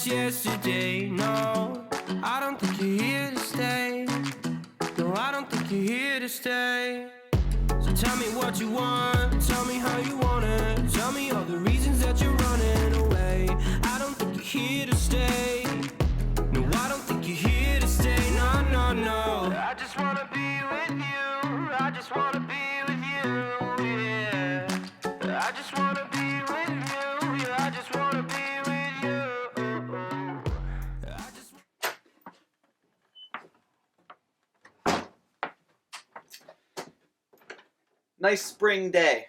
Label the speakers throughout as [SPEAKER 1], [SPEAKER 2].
[SPEAKER 1] yesterday. No, I don't think you're here to stay. No, I don't think you're here to stay. So tell me what you want, tell me how you want it. Tell me all the reasons that you're running away. I don't think you're here to stay. No, I don't think you're here to stay. No, no, no. I just wanna be with you. I just wanna be with you, yeah. I just wanna be with you. Yeah, I just wanna be with you. I just...
[SPEAKER 2] Nice spring day.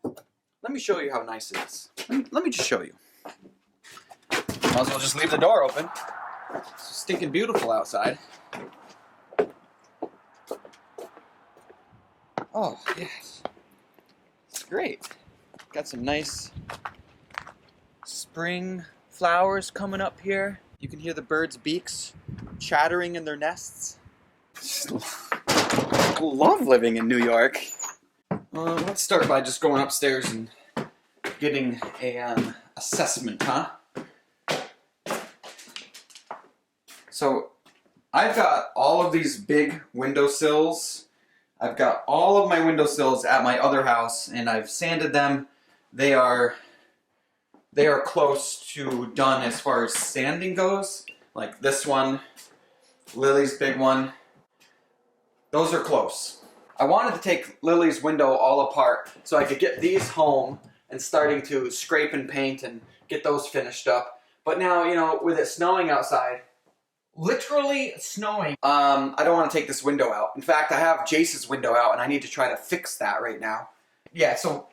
[SPEAKER 2] Let me show you how nice it is. Let me just show you. Might as well just leave the door open. It's stinking beautiful outside. Oh, yes. It's great. Got some nice spring flowers coming up here. You can hear the birds' beaks chattering in their nests. Just love living in New York. Let's start by just going upstairs and getting a assessment, huh? So I've got all of these big windowsills. I've got all of my windowsills at my other house, and I've sanded them. They are close to done as far as sanding goes. Like this one, Lily's big one. Those are close. I wanted to take Lily's window all apart so I could get these home and starting to scrape and paint and get those finished up. But now, you know, with it snowing outside, literally snowing, I don't want to take this window out. In fact, I have Jace's window out and I need to try to fix that right now. Yeah, so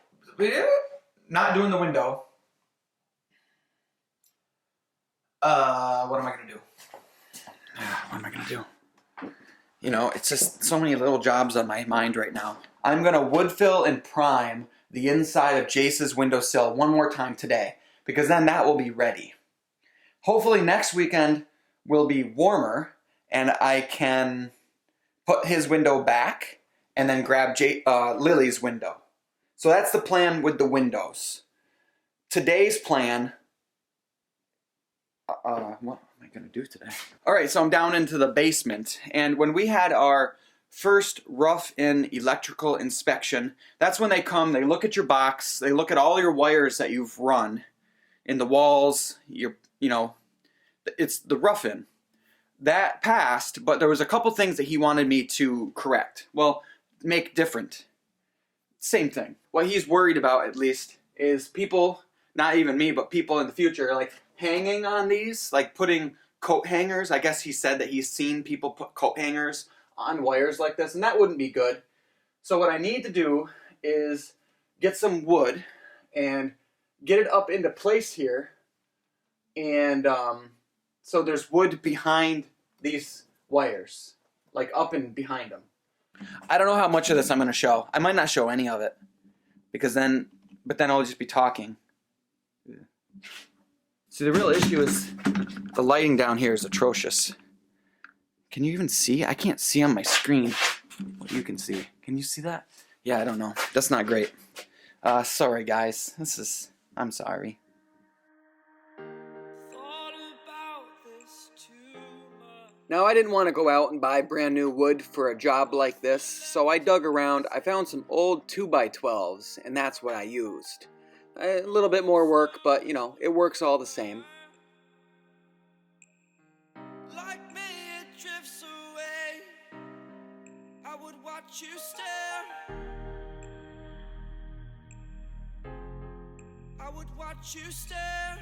[SPEAKER 2] not doing the window. What am I gonna do? What am I gonna do? You know, it's just so many little jobs on my mind right now. I'm gonna wood fill and prime the inside of Jace's windowsill one more time today, because then that will be ready. Hopefully next weekend will be warmer and I can put his window back and then grab Lily's window. So that's the plan with the windows. Today's plan, what am I gonna do today? All right, so I'm down into the basement, and when we had our first rough-in electrical inspection, that's when they come, they look at your box, they look at all your wires that you've run in the walls, you know, it's the rough-in. That passed, but there was a couple things that he wanted me to correct. Well, make different. Same thing. What he's worried about, at least, is people, not even me, but people in the future, like hanging on these, like putting coat hangers. I guess he said that he's seen people put coat hangers on wires like this, and that wouldn't be good. So what I need to do is get some wood and get it up into place here, and so there's wood behind these wires, like up and behind them. I don't know how much of this I'm going to show. I might not show any of it, because then I'll just be talking. See, the real issue is the lighting down here is atrocious. Can you even see? I can't see on my screen what you can see. Can you see that? Yeah, I don't know. That's not great. Sorry guys. I'm sorry. Now, I didn't want to go out and buy brand new wood for a job like this, so I dug around. I found some old 2x12s, and that's what I used. A little bit more work, but, you know, it works all the same.
[SPEAKER 1] Like me, it drifts away. I would watch you stare. I would watch you stare.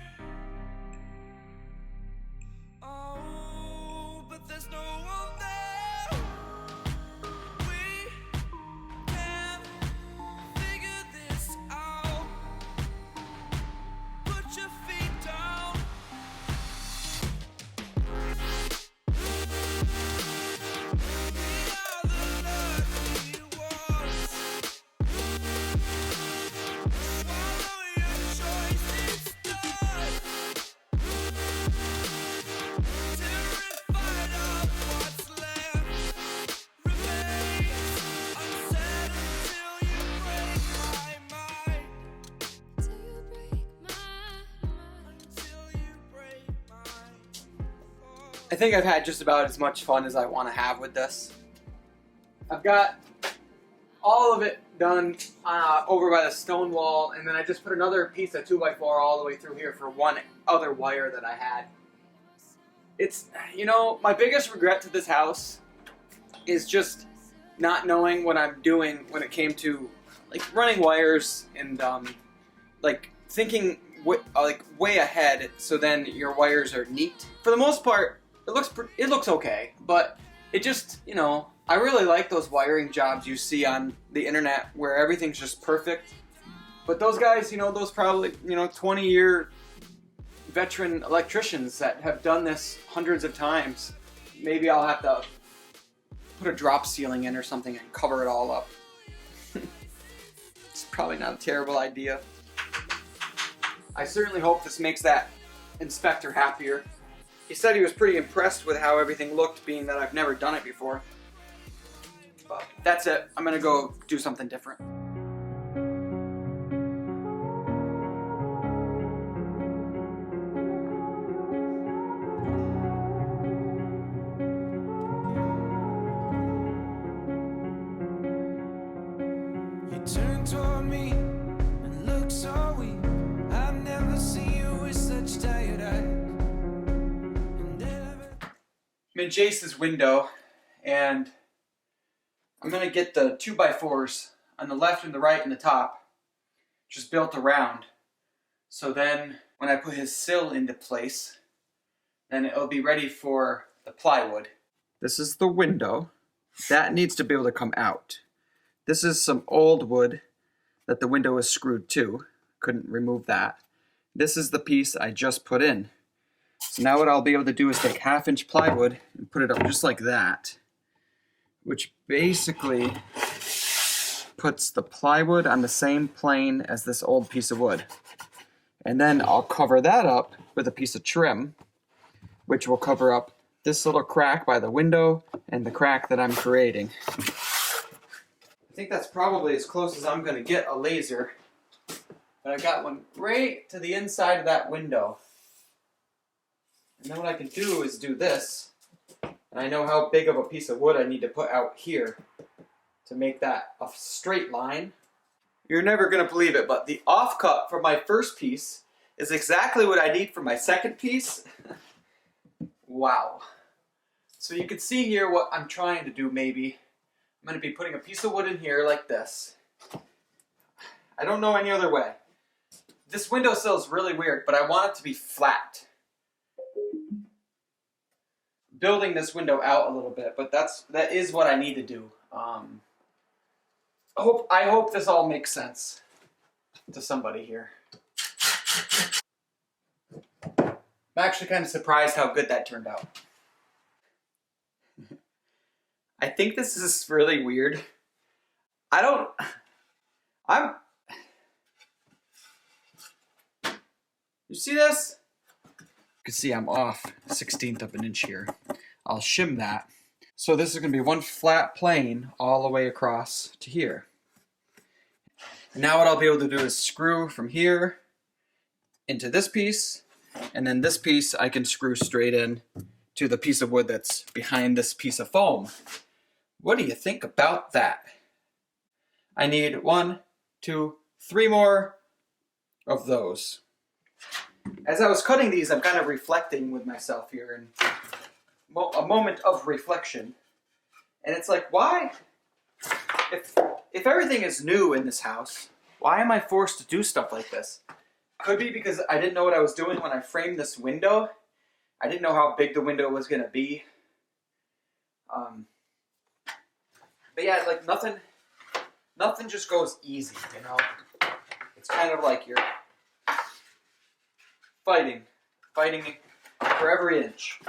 [SPEAKER 1] Oh, but there's no one there. We can figure this out. Put your feet down. We are the lucky ones. Swallow your choice, it's done.
[SPEAKER 2] I think I've had just about as much fun as I want to have with this. I've got all of it done over by the stone wall, and then I just put another piece of 2x4 all the way through here for one other wire that I had. It's, you know, my biggest regret to this house is just not knowing what I'm doing when it came to like running wires and like thinking way ahead, so then your wires are neat. For the most part, it looks okay, but it just, you know, I really like those wiring jobs you see on the internet where everything's just perfect. But those guys, you know, those probably, you know, 20-year veteran electricians that have done this hundreds of times. Maybe I'll have to put a drop ceiling in or something and cover it all up. It's probably not a terrible idea. I certainly hope this makes that inspector happier. He said he was pretty impressed with how everything looked, being that I've never done it before. But that's it. I'm gonna go do something different.
[SPEAKER 1] You turn toward me and look so weak. I've never seen you with such tired eyes.
[SPEAKER 2] I'm in Jace's window, and I'm gonna get the 2x4s on the left and the right and the top, just built around. So then when I put his sill into place, then it'll be ready for the plywood. This is the window. That needs to be able to come out. This is some old wood that the window is screwed to. Couldn't remove that. This is the piece I just put in. So now what I'll be able to do is take 1/2-inch plywood and put it up just like that, which basically puts the plywood on the same plane as this old piece of wood. And then I'll cover that up with a piece of trim, which will cover up this little crack by the window and the crack that I'm creating. I think that's probably as close as I'm gonna get a laser. But I got one right to the inside of that window. And then what I can do is do this. And I know how big of a piece of wood I need to put out here to make that a straight line. You're never gonna believe it, but the offcut for my first piece is exactly what I need for my second piece. Wow. So you can see here what I'm trying to do maybe. I'm gonna be putting a piece of wood in here like this. I don't know any other way. This windowsill is really weird, but I want it to be flat. Building this window out a little bit, but that is what I need to do. I hope this all makes sense to somebody here. I'm actually kind of surprised how good that turned out. I think this is really weird. You see this? You can see I'm off 1/16 of an inch here. I'll shim that. So this is going to be one flat plane all the way across to here. And now what I'll be able to do is screw from here into this piece, and then this piece I can screw straight in to the piece of wood that's behind this piece of foam. What do you think about that? I need 1, 2, 3 more of those. As I was cutting these, I'm kind of reflecting with myself here, and a moment of reflection. And it's like, why? If everything is new in this house, why am I forced to do stuff like this? Could be because I didn't know what I was doing when I framed this window. I didn't know how big the window was going to be. But yeah, like nothing just goes easy, you know? It's kind of like you're fighting for every inch.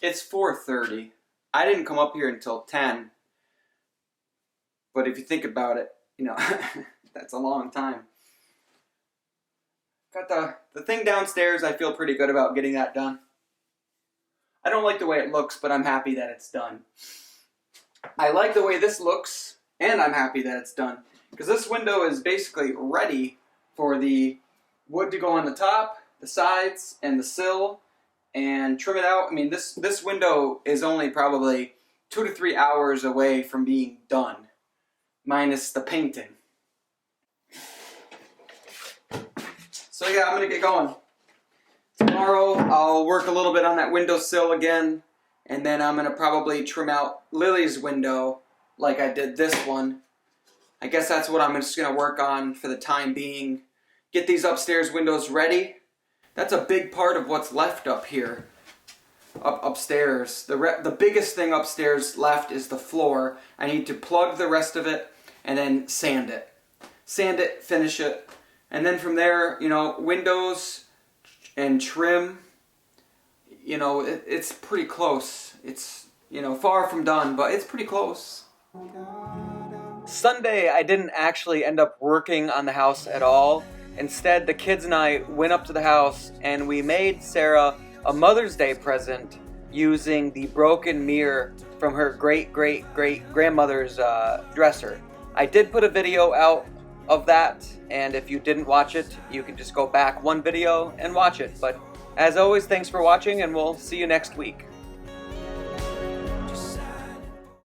[SPEAKER 2] It's 4:30. I didn't come up here until 10. But if you think about it, you know, that's a long time. Got the thing downstairs. I feel pretty good about getting that done. I don't like the way it looks, but I'm happy that it's done. I like the way this looks, and I'm happy that it's done. Because this window is basically ready for the wood to go on the top, the sides, and the sill, and trim it out. I mean, this window is only probably 2 to 3 hours away from being done, minus the painting. So yeah, I'm going to get going. Tomorrow I'll work a little bit on that windowsill again, and then I'm going to probably trim out Lily's window like I did this one. I guess that's what I'm just going to work on for the time being. Get these upstairs windows ready. That's a big part of what's left up here, upstairs. The biggest thing upstairs left is the floor. I need to plug the rest of it and then sand it. Sand it, finish it, and then from there, you know, windows and trim. You know, it's pretty close. It's, you know, far from done, but it's pretty close. Sunday, I didn't actually end up working on the house at all. Instead, the kids and I went up to the house and we made Sarah a Mother's Day present using the broken mirror from her great-great-great-grandmother's dresser. I did put a video out of that, and if you didn't watch it, you can just go back one video and watch it. But as always, thanks for watching, and we'll see you next week.